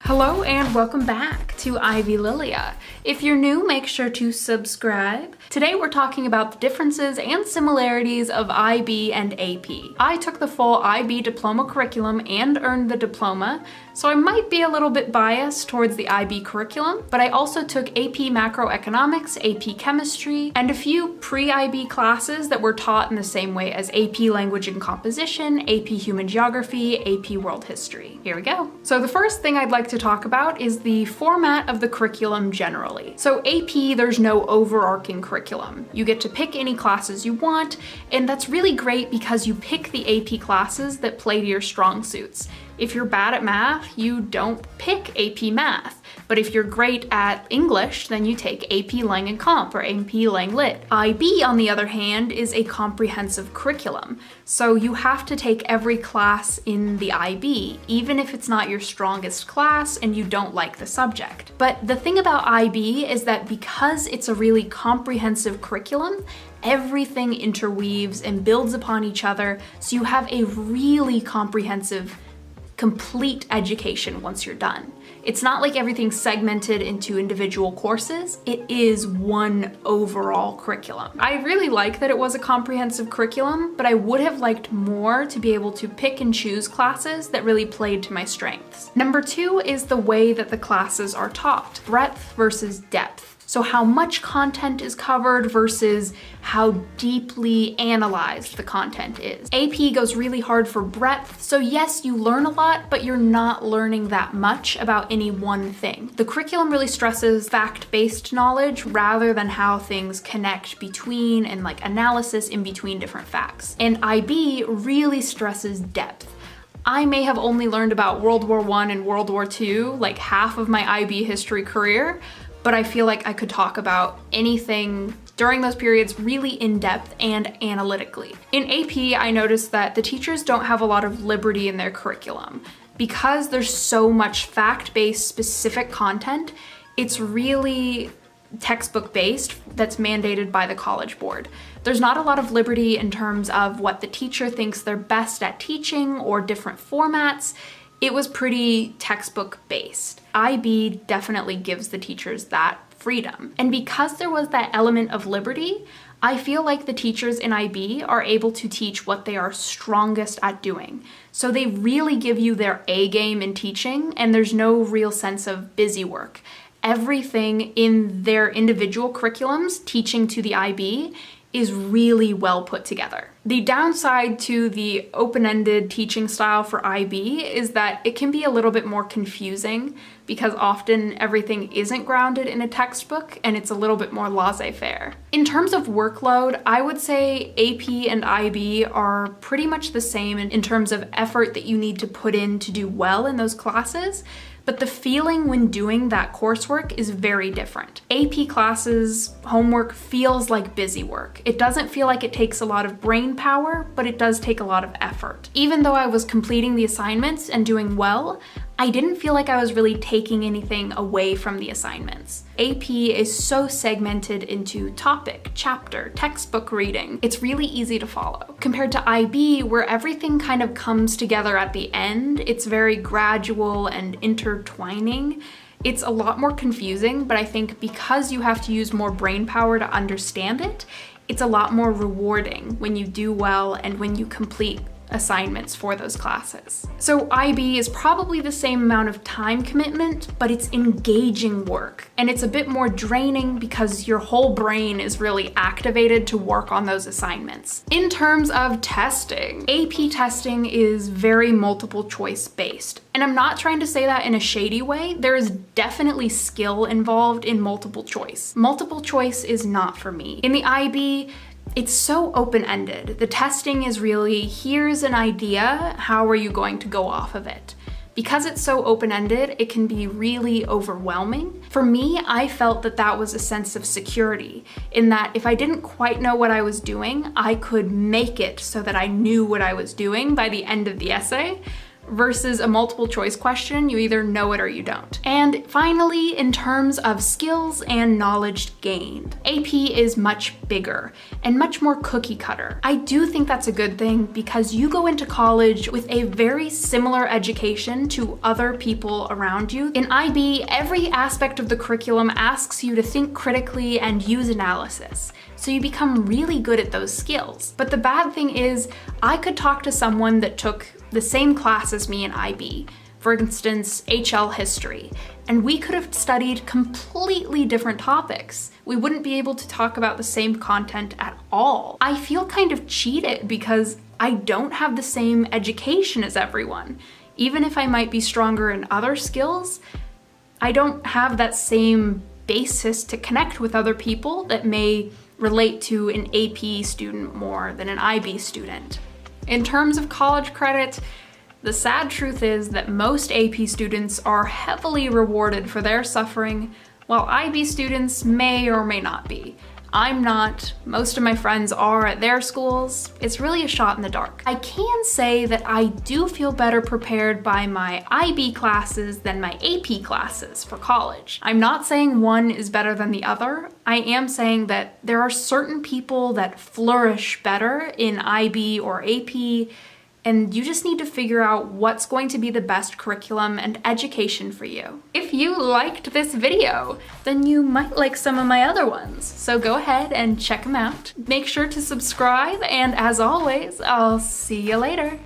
Hello and welcome back to Ivy Lilia. If you're new, make sure to subscribe. Today we're talking about the differences and similarities of IB and AP. I took the full IB diploma curriculum and earned the diploma, so I might be a little bit biased towards the IB curriculum, but I also took AP macroeconomics, AP chemistry, and a few pre-IB classes that were taught in the same way as AP language and composition, AP human geography, AP world history. Here we go. So the first thing I'd like to talk about is the format of the curriculum generally. So AP, there's no overarching curriculum. You get to pick any classes you want, and that's really great because you pick the AP classes that play to your strong suits. If you're bad at math, you don't pick AP Math. But if you're great at English, then you take AP Lang and Comp or AP Lang Lit. IB, on the other hand, is a comprehensive curriculum. So you have to take every class in the IB, even if it's not your strongest class and you don't like the subject. But the thing about IB is that because it's a really comprehensive curriculum, everything interweaves and builds upon each other, so you have a really comprehensive complete education once you're done. It's not like everything's segmented into individual courses. It is one overall curriculum. I really like that it was a comprehensive curriculum, but I would have liked more to be able to pick and choose classes that really played to my strengths. Number two is the way that the classes are taught, breadth versus depth. So how much content is covered versus how deeply analyzed the content is. AP goes really hard for breadth, so yes, you learn a lot, but you're not learning that much about any one thing. The curriculum really stresses fact-based knowledge rather than how things connect between and like analysis in between different facts. And IB really stresses depth. I may have only learned about World War I and World War II, like half of my IB history career, but I feel like I could talk about anything during those periods really in depth and analytically. In AP, I noticed that the teachers don't have a lot of liberty in their curriculum. Because there's so much fact-based specific content, it's really textbook-based that's mandated by the College Board. There's not a lot of liberty in terms of what the teacher thinks they're best at teaching or different formats. It was pretty textbook-based. IB definitely gives the teachers that freedom. And because there was that element of liberty, I feel like the teachers in IB are able to teach what they are strongest at doing. So they really give you their A game in teaching, and there's no real sense of busy work. Everything in their individual curriculums teaching to the IB is really well put together. The downside to the open-ended teaching style for IB is that it can be a little bit more confusing because often everything isn't grounded in a textbook and it's a little bit more laissez-faire. In terms of workload, I would say AP and IB are pretty much the same in terms of effort that you need to put in to do well in those classes, but the feeling when doing that coursework is very different. AP classes, homework feels like busy work. It doesn't feel like it takes a lot of brain power, but it does take a lot of effort. Even though I was completing the assignments and doing well, I didn't feel like I was really taking anything away from the assignments. AP is so segmented into topic, chapter, textbook reading. It's really easy to follow. Compared to IB, where everything kind of comes together at the end, it's very gradual and intertwining. It's a lot more confusing, but I think because you have to use more brain power to understand it, it's a lot more rewarding when you do well and when you complete assignments for those classes. So IB is probably the same amount of time commitment, but it's engaging work. And it's a bit more draining because your whole brain is really activated to work on those assignments. In terms of testing, AP testing is very multiple choice based. And I'm not trying to say that in a shady way. There is definitely skill involved in multiple choice. Multiple choice is not for me. In the IB, it's so open-ended. The testing is really, here's an idea, how are you going to go off of it? Because it's so open-ended, it can be really overwhelming. For me, I felt that that was a sense of security, in that if I didn't quite know what I was doing, I could make it so that I knew what I was doing by the end of the essay, versus a multiple choice question. You either know it or you don't. And finally, in terms of skills and knowledge gained, AP is much bigger and much more cookie cutter. I do think that's a good thing because you go into college with a very similar education to other people around you. In IB, every aspect of the curriculum asks you to think critically and use analysis, so you become really good at those skills. But the bad thing is, I could talk to someone that took the same class as me in IB, for instance, HL history, and we could have studied completely different topics. We wouldn't be able to talk about the same content at all. I feel kind of cheated because I don't have the same education as everyone. Even if I might be stronger in other skills, I don't have that same basis to connect with other people that may relate to an AP student more than an IB student. In terms of college credit, the sad truth is that most AP students are heavily rewarded for their suffering, while IB students may or may not be. I'm not. Most of my friends are at their schools. It's really a shot in the dark. I can say that I do feel better prepared by my IB classes than my AP classes for college. I'm not saying one is better than the other. I am saying that there are certain people that flourish better in IB or AP, and you just need to figure out what's going to be the best curriculum and education for you. If you liked this video, then you might like some of my other ones, so go ahead and check them out. Make sure to subscribe, and as always, I'll see you later.